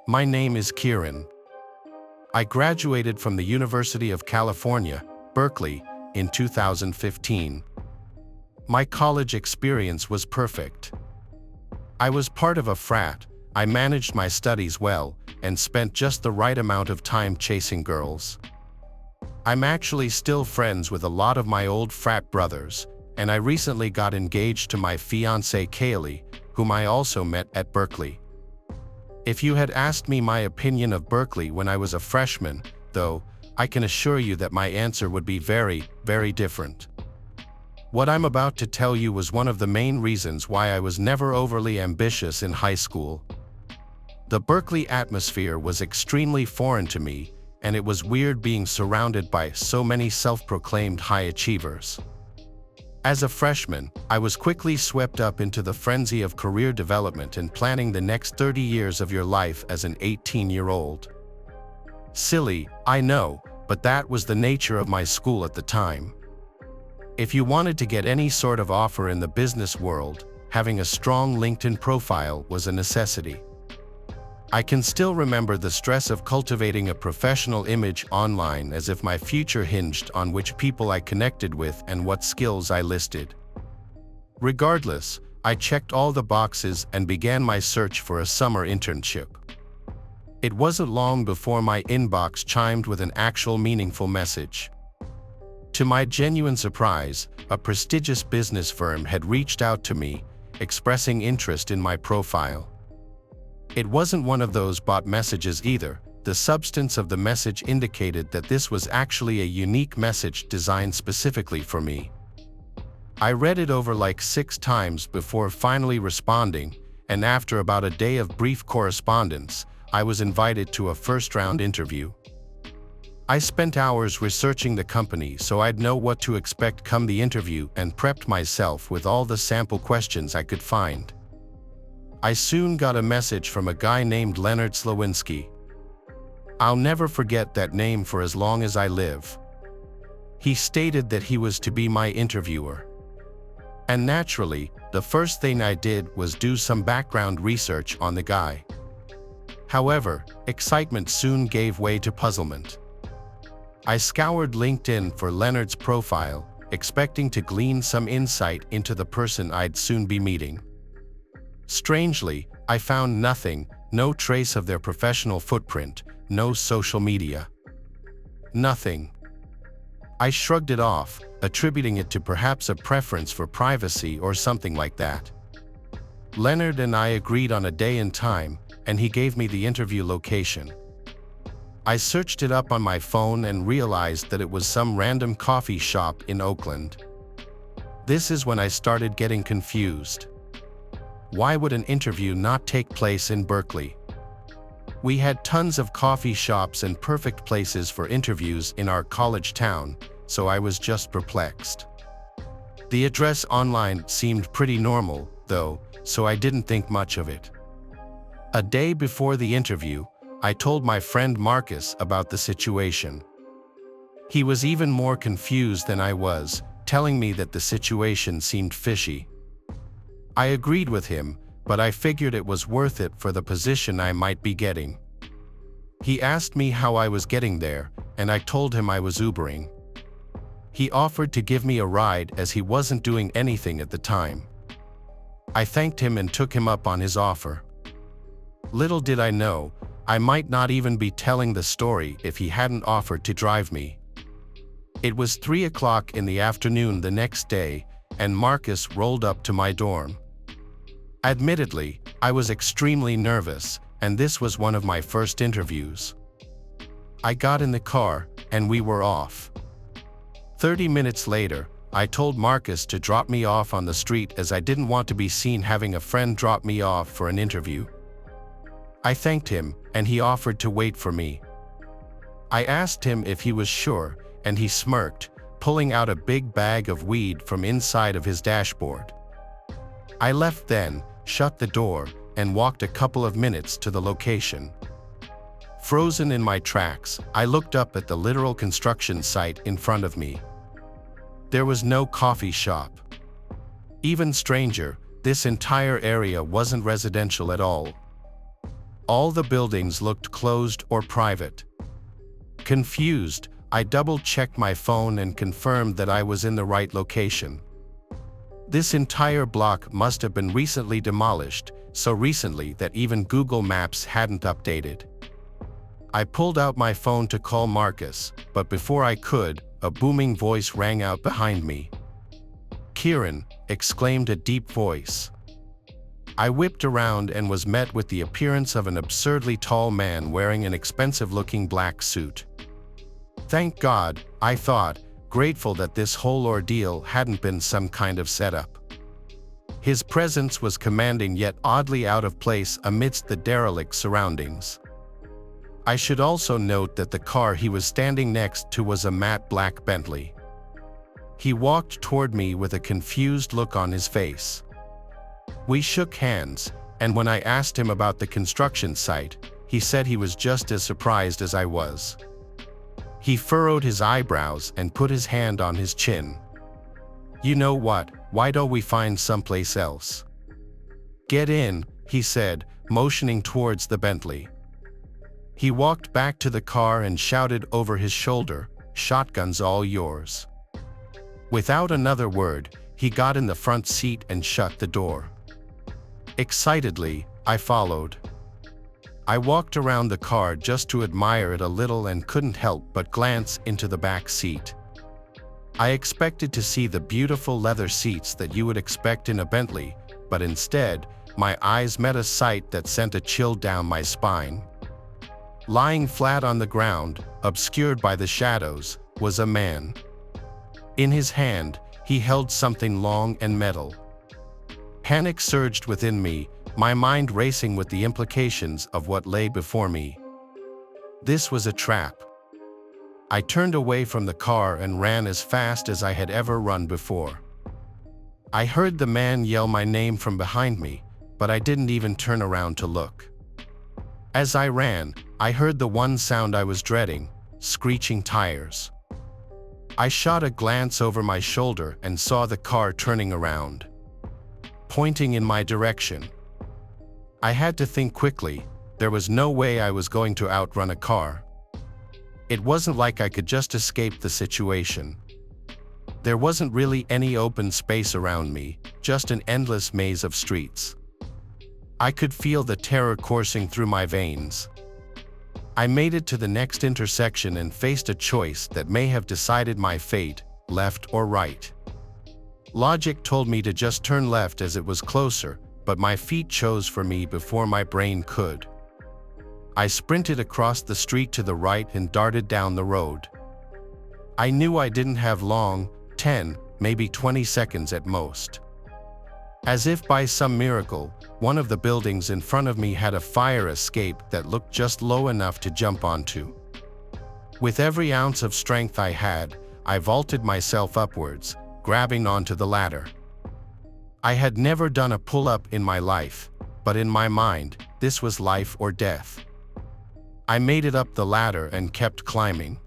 My name is Kieran. I graduated from the University of California, Berkeley, in 2015. My college experience was perfect. I was part of a frat, I managed my studies well, and spent just the right amount of time chasing girls. I'm actually still friends with a lot of my old frat brothers, and I recently got engaged to my fiancée Kaylee, whom I also met at Berkeley. If you had asked me my opinion of Berkeley when I was a freshman, though, I can assure you that my answer would be very, very different. What I'm about to tell you was one of the main reasons why I was never overly ambitious in high school. The Berkeley atmosphere was extremely foreign to me, and it was weird being surrounded by so many self-proclaimed high achievers. As a freshman, I was quickly swept up into the frenzy of career development and planning the next 30 years of your life as an 18-year-old. Silly, I know, but that was the nature of my school at the time. If you wanted to get any sort of offer in the business world, having a strong LinkedIn profile was a necessity. I can still remember the stress of cultivating a professional image online as if my future hinged on which people I connected with and what skills I listed. Regardless, I checked all the boxes and began my search for a summer internship. It wasn't long before my inbox chimed with an actual meaningful message. To my genuine surprise, a prestigious business firm had reached out to me, expressing interest in my profile. It wasn't one of those bot messages either. The substance of the message indicated that this was actually a unique message designed specifically for me. I read it over like 6 times before finally responding, and after about a day of brief correspondence, I was invited to a first-round interview. I spent hours researching the company so I'd know what to expect come the interview and prepped myself with all the sample questions I could find. I soon got a message from a guy named Leonard Slawinski. I'll never forget that name for as long as I live. He stated that he was to be my interviewer. And naturally, the first thing I did was do some background research on the guy. However, excitement soon gave way to puzzlement. I scoured LinkedIn for Leonard's profile, expecting to glean some insight into the person I'd soon be meeting. Strangely, I found nothing, no trace of their professional footprint, no social media. Nothing. I shrugged it off, attributing it to perhaps a preference for privacy or something like that. Leonard and I agreed on a day and time, and he gave me the interview location. I searched it up on my phone and realized that it was some random coffee shop in Oakland. This is when I started getting confused. Why would an interview not take place in Berkeley? We had tons of coffee shops and perfect places for interviews in our college town, so I was just perplexed. The address online seemed pretty normal, though, so I didn't think much of it. A day before the interview, I told my friend Marcus about the situation. He was even more confused than I was, telling me that the situation seemed fishy. I agreed with him, but I figured it was worth it for the position I might be getting. He asked me how I was getting there, and I told him I was Ubering. He offered to give me a ride as he wasn't doing anything at the time. I thanked him and took him up on his offer. Little did I know, I might not even be telling the story if he hadn't offered to drive me. It was 3 o'clock in the afternoon the next day, and Marcus rolled up to my dorm. Admittedly, I was extremely nervous, and this was one of my first interviews. I got in the car, and we were off. 30 minutes later, I told Marcus to drop me off on the street as I didn't want to be seen having a friend drop me off for an interview. I thanked him, and he offered to wait for me. I asked him if he was sure, and he smirked, pulling out a big bag of weed from inside of his dashboard. I left then, shut the door, and walked a couple of minutes to the location. Frozen in my tracks, I looked up at the literal construction site in front of me. There was no coffee shop. Even stranger, this entire area wasn't residential at all. All the buildings looked closed or private. Confused, I double-checked my phone and confirmed that I was in the right location. This entire block must have been recently demolished, so recently that even Google Maps hadn't updated. I pulled out my phone to call Marcus, but before I could, a booming voice rang out behind me. "Kieran!" exclaimed a deep voice. I whipped around and was met with the appearance of an absurdly tall man wearing an expensive-looking black suit. Thank God, I thought, grateful that this whole ordeal hadn't been some kind of setup. His presence was commanding yet oddly out of place amidst the derelict surroundings. I should also note that the car he was standing next to was a matte black Bentley. He walked toward me with a confused look on his face. We shook hands, and when I asked him about the construction site, he said he was just as surprised as I was. He furrowed his eyebrows and put his hand on his chin. "You know what, why don't we find someplace else?" "Get in," he said, motioning towards the Bentley. He walked back to the car and shouted over his shoulder, "Shotgun's all yours." Without another word, he got in the front seat and shut the door. Excitedly, I followed. I walked around the car just to admire it a little and couldn't help but glance into the back seat. I expected to see the beautiful leather seats that you would expect in a Bentley, but instead, my eyes met a sight that sent a chill down my spine. Lying flat on the ground, obscured by the shadows, was a man. In his hand, he held something long and metal. Panic surged within me, my mind racing with the implications of what lay before me. This was a trap. I turned away from the car and ran as fast as I had ever run before. I heard the man yell my name from behind me, but I didn't even turn around to look. As I ran, I heard the one sound I was dreading, screeching tires. I shot a glance over my shoulder and saw the car turning around, pointing in my direction. I had to think quickly. There was no way I was going to outrun a car. It wasn't like I could just escape the situation. There wasn't really any open space around me, just an endless maze of streets. I could feel the terror coursing through my veins. I made it to the next intersection and faced a choice that may have decided my fate, left or right. Logic told me to just turn left as it was closer, but my feet chose for me before my brain could. I sprinted across the street to the right and darted down the road. I knew I didn't have long, 10, maybe 20 seconds at most. As if by some miracle, one of the buildings in front of me had a fire escape that looked just low enough to jump onto. With every ounce of strength I had, I vaulted myself upwards, grabbing onto the ladder. I had never done a pull-up in my life, but in my mind, this was life or death. I made it up the ladder and kept climbing.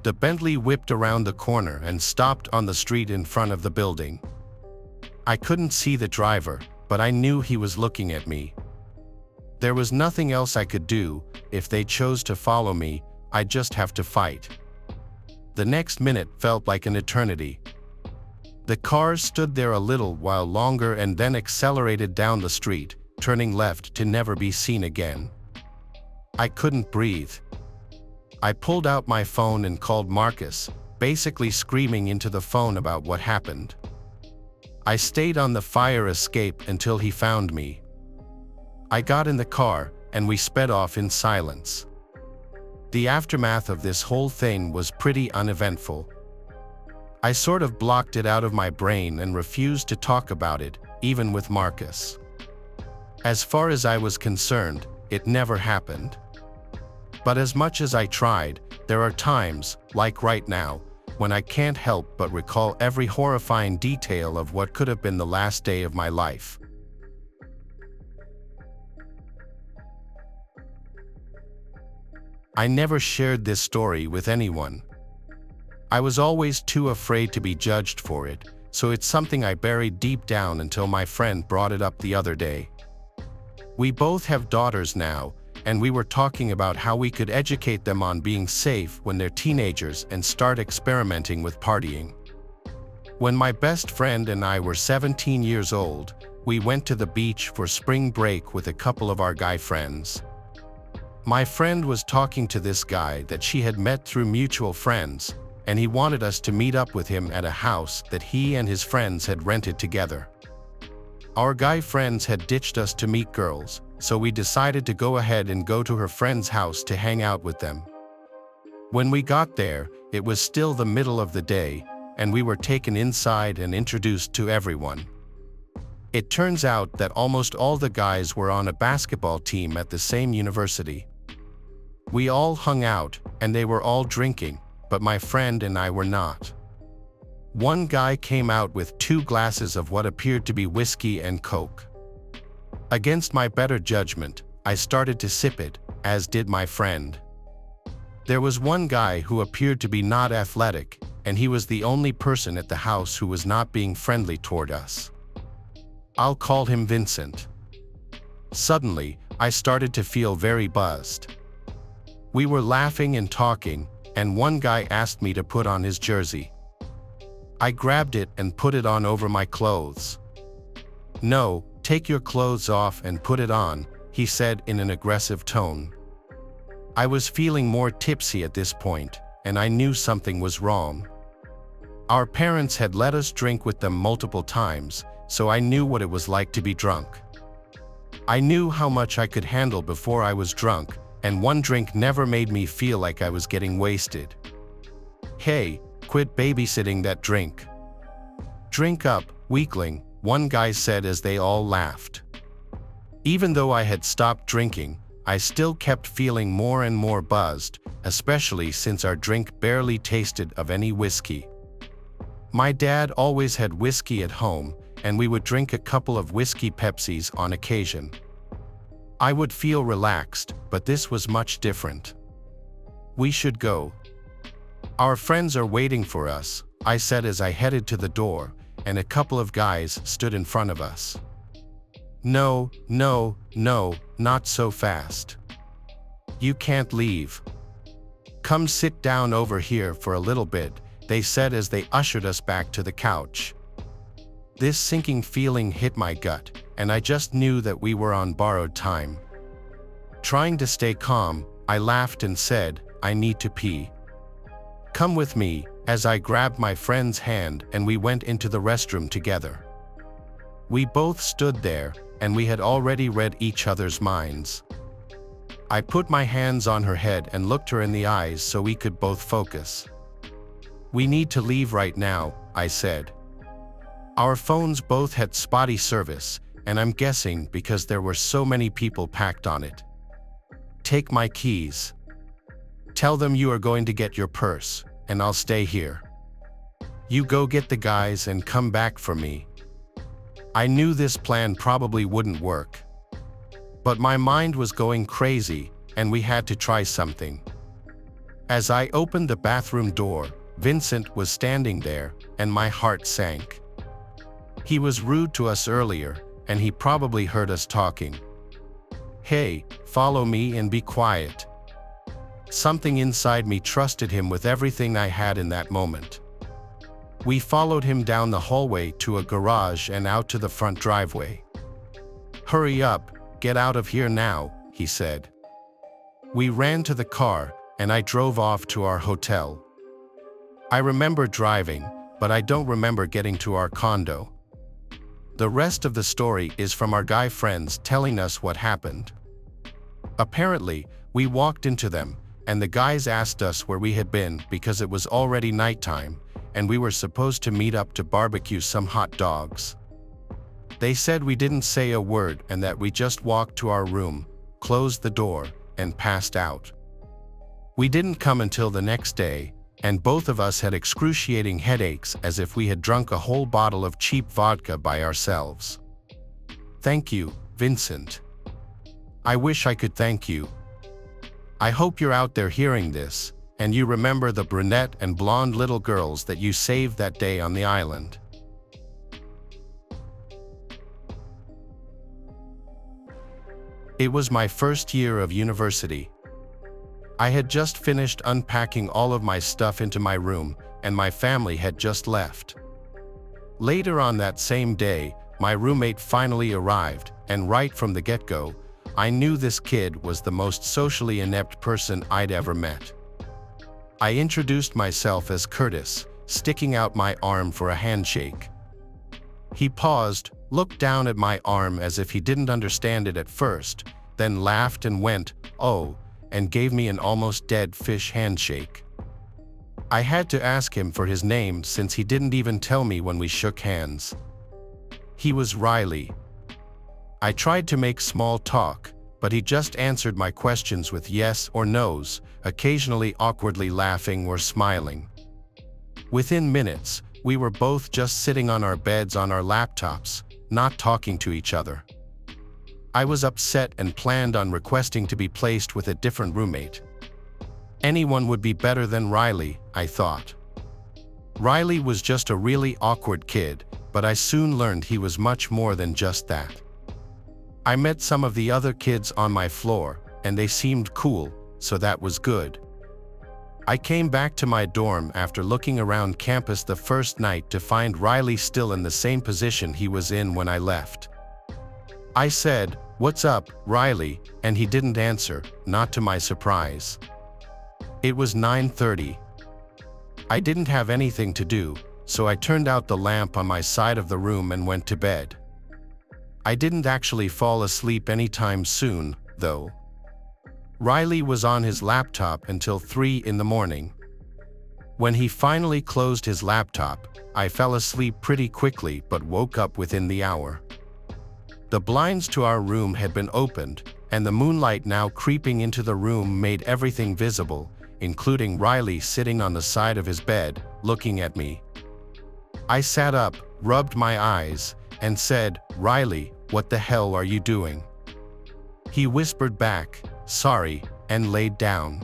The Bentley whipped around the corner and stopped on the street in front of the building. I couldn't see the driver, but I knew he was looking at me. There was nothing else I could do. If they chose to follow me, I'd just have to fight. The next minute felt like an eternity. The car stood there a little while longer and then accelerated down the street, turning left to never be seen again. I couldn't breathe. I pulled out my phone and called Marcus, basically screaming into the phone about what happened. I stayed on the fire escape until he found me. I got in the car, and we sped off in silence. The aftermath of this whole thing was pretty uneventful. I sort of blocked it out of my brain and refused to talk about it, even with Marcus. As far as I was concerned, it never happened. But as much as I tried, there are times, like right now, when I can't help but recall every horrifying detail of what could have been the last day of my life. I never shared this story with anyone. I was always too afraid to be judged for it, so it's something I buried deep down until my friend brought it up the other day. We both have daughters now, and we were talking about how we could educate them on being safe when they're teenagers and start experimenting with partying. When my best friend and I were 17 years old, we went to the beach for spring break with a couple of our guy friends. My friend was talking to this guy that she had met through mutual friends, and he wanted us to meet up with him at a house that he and his friends had rented together. Our guy friends had ditched us to meet girls, so we decided to go ahead and go to her friend's house to hang out with them. When we got there, it was still the middle of the day, and we were taken inside and introduced to everyone. It turns out that almost all the guys were on a basketball team at the same university. We all hung out, and they were all drinking, but my friend and I were not. One guy came out with 2 glasses of what appeared to be whiskey and Coke. Against my better judgment, I started to sip it, as did my friend. There was one guy who appeared to be not athletic, and he was the only person at the house who was not being friendly toward us. I'll call him Vincent. Suddenly, I started to feel very buzzed. We were laughing and talking, and one guy asked me to put on his jersey. I grabbed it and put it on over my clothes. "No, take your clothes off and put it on," he said in an aggressive tone. I was feeling more tipsy at this point, and I knew something was wrong. Our parents had let us drink with them multiple times, so I knew what it was like to be drunk. I knew how much I could handle before I was drunk, and one drink never made me feel like I was getting wasted. "Hey, quit babysitting that drink. Drink up, weakling," one guy said as they all laughed. Even though I had stopped drinking, I still kept feeling more and more buzzed, especially since our drink barely tasted of any whiskey. My dad always had whiskey at home, and we would drink a couple of whiskey Pepsis on occasion. I would feel relaxed, but this was much different. "We should go. Our friends are waiting for us," I said as I headed to the door, and a couple of guys stood in front of us. No, not so fast. You can't leave. Come sit down over here for a little bit," they said as they ushered us back to the couch. This sinking feeling hit my gut, and I just knew that we were on borrowed time. Trying to stay calm, I laughed and said, "I need to pee. Come with me," as I grabbed my friend's hand and we went into the restroom together. We both stood there, and we had already read each other's minds. I put my hands on her head and looked her in the eyes so we could both focus. "We need to leave right now," I said. Our phones both had spotty service, and I'm guessing because there were so many people packed on it. "Take my keys. Tell them you are going to get your purse, and I'll stay here. You go get the guys and come back for me." I knew this plan probably wouldn't work. But my mind was going crazy, and we had to try something. As I opened the bathroom door, Vincent was standing there, and my heart sank. He was rude to us earlier, and he probably heard us talking. "Hey, follow me and be quiet." Something inside me trusted him with everything I had in that moment. We followed him down the hallway to a garage and out to the front driveway. "Hurry up, get out of here now," he said. We ran to the car, and I drove off to our hotel. I remember driving, but I don't remember getting to our condo. The rest of the story is from our guy friends telling us what happened. Apparently, we walked into them, and the guys asked us where we had been because it was already nighttime, and we were supposed to meet up to barbecue some hot dogs. They said we didn't say a word and that we just walked to our room, closed the door, and passed out. We didn't come until the next day, and both of us had excruciating headaches as if we had drunk a whole bottle of cheap vodka by ourselves. Thank you, Vincent. I wish I could thank you. I hope you're out there hearing this, and you remember the brunette and blonde little girls that you saved that day on the island. It was my first year of university. I had just finished unpacking all of my stuff into my room, and my family had just left. Later on that same day, my roommate finally arrived, and right from the get-go, I knew this kid was the most socially inept person I'd ever met. I introduced myself as Curtis, sticking out my arm for a handshake. He paused, looked down at my arm as if he didn't understand it at first, then laughed and went, "Oh," and gave me an almost dead fish handshake. I had to ask him for his name since he didn't even tell me when we shook hands. He was Riley. I tried to make small talk, but he just answered my questions with yes or no's, occasionally awkwardly laughing or smiling. Within minutes, we were both just sitting on our beds on our laptops, not talking to each other. I was upset and planned on requesting to be placed with a different roommate. Anyone would be better than Riley, I thought. Riley was just a really awkward kid, but I soon learned he was much more than just that. I met some of the other kids on my floor, and they seemed cool, so that was good. I came back to my dorm after looking around campus the first night to find Riley still in the same position he was in when I left. I said, "What's up, Riley?" and he didn't answer, not to my surprise. It was 9:30. I didn't have anything to do, so I turned out the lamp on my side of the room and went to bed. I didn't actually fall asleep anytime soon, though. Riley was on his laptop until 3 in the morning. When he finally closed his laptop, I fell asleep pretty quickly but woke up within the hour. The blinds to our room had been opened, and the moonlight now creeping into the room made everything visible, including Riley sitting on the side of his bed, looking at me. I sat up, rubbed my eyes, and said, "Riley, what the hell are you doing?" He whispered back, "Sorry," and laid down.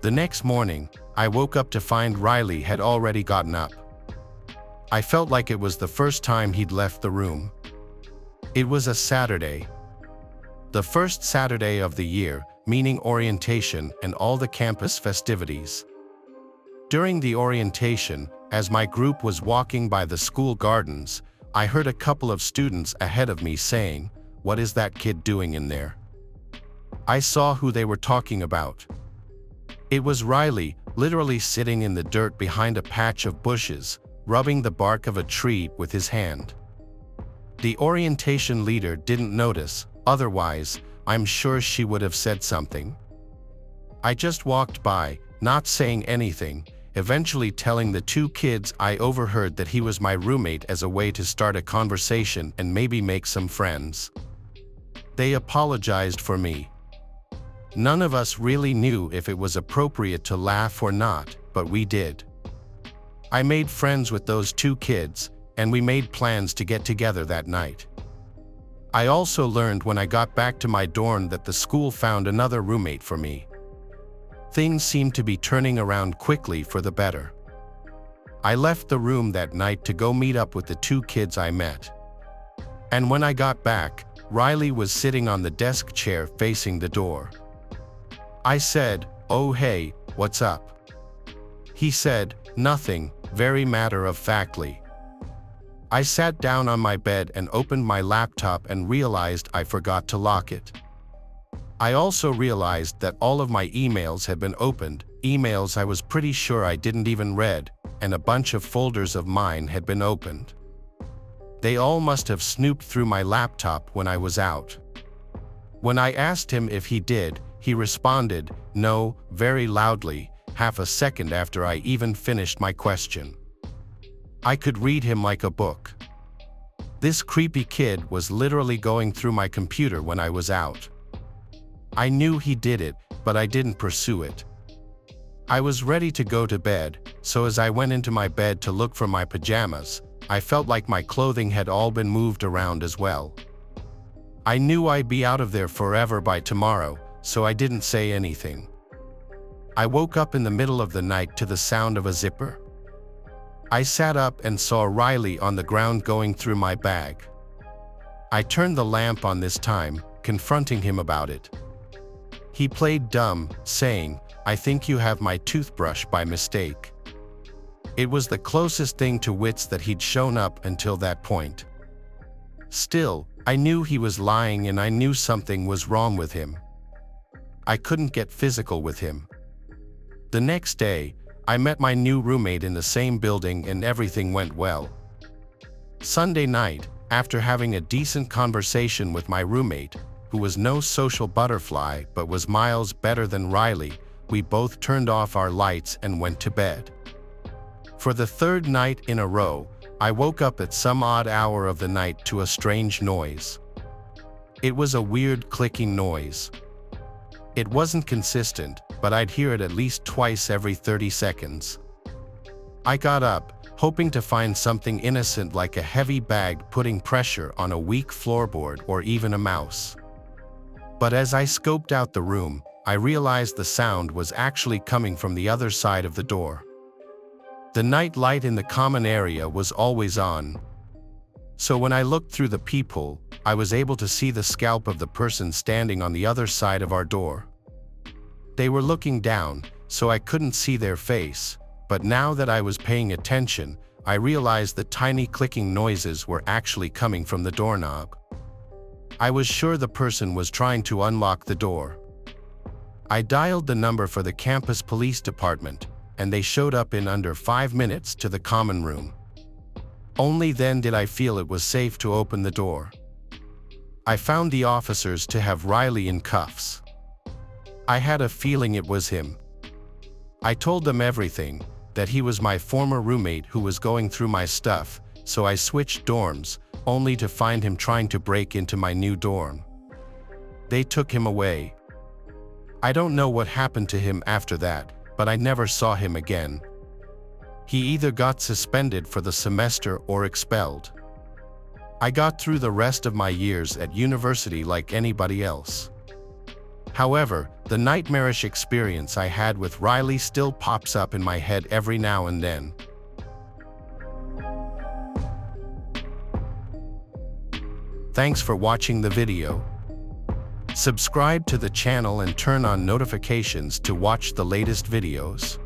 The next morning, I woke up to find Riley had already gotten up. I felt like it was the first time he'd left the room. It was a Saturday. The first Saturday of the year, meaning orientation and all the campus festivities. During the orientation, as my group was walking by the school gardens, I heard a couple of students ahead of me saying, "What is that kid doing in there?" I saw who they were talking about. It was Riley, literally sitting in the dirt behind a patch of bushes, rubbing the bark of a tree with his hand. The orientation leader didn't notice, otherwise, I'm sure she would have said something. I just walked by, not saying anything, eventually telling the two kids I overheard that he was my roommate as a way to start a conversation and maybe make some friends. They apologized for me. None of us really knew if it was appropriate to laugh or not, but we did. I made friends with those two kids, and we made plans to get together that night. I also learned when I got back to my dorm that the school found another roommate for me. Things seemed to be turning around quickly for the better. I left the room that night to go meet up with the two kids I met. And when I got back, Riley was sitting on the desk chair facing the door. I said, "Oh hey, what's up?" He said, "Nothing," very matter-of-factly. I sat down on my bed and opened my laptop and realized I forgot to lock it. I also realized that all of my emails had been opened, emails I was pretty sure I didn't even read, and a bunch of folders of mine had been opened. They all must have snooped through my laptop when I was out. When I asked him if he did, he responded, "No," very loudly, half a second after I even finished my question. I could read him like a book. This creepy kid was literally going through my computer when I was out. I knew he did it, but I didn't pursue it. I was ready to go to bed, so as I went into my bed to look for my pajamas, I felt like my clothing had all been moved around as well. I knew I'd be out of there forever by tomorrow, so I didn't say anything. I woke up in the middle of the night to the sound of a zipper. I sat up and saw Riley on the ground going through my bag. I turned the lamp on this time, confronting him about it. He played dumb, saying, "I think you have my toothbrush by mistake." It was the closest thing to wits that he'd shown up until that point. Still, I knew he was lying and I knew something was wrong with him. I couldn't get physical with him. The next day, I met my new roommate in the same building and everything went well. Sunday night, after having a decent conversation with my roommate, who was no social butterfly but was miles better than Riley, we both turned off our lights and went to bed. For the third night in a row, I woke up at some odd hour of the night to a strange noise. It was a weird clicking noise. It wasn't consistent, but I'd hear it at least twice every 30 seconds. I got up, hoping to find something innocent like a heavy bag putting pressure on a weak floorboard or even a mouse. But as I scoped out the room, I realized the sound was actually coming from the other side of the door. The night light in the common area was always on. So when I looked through the peephole, I was able to see the scalp of the person standing on the other side of our door. They were looking down, so I couldn't see their face, but now that I was paying attention, I realized the tiny clicking noises were actually coming from the doorknob. I was sure the person was trying to unlock the door. I dialed the number for the campus police department, and they showed up in under 5 minutes to the common room. Only then did I feel it was safe to open the door. I found the officers to have Riley in cuffs. I had a feeling it was him. I told them everything, that he was my former roommate who was going through my stuff, so I switched dorms, only to find him trying to break into my new dorm. They took him away. I don't know what happened to him after that, but I never saw him again. He either got suspended for the semester or expelled. I got through the rest of my years at university like anybody else. However, the nightmarish experience I had with Riley still pops up in my head every now and then. Thanks for watching the video. Subscribe to the channel and turn on notifications to watch the latest videos.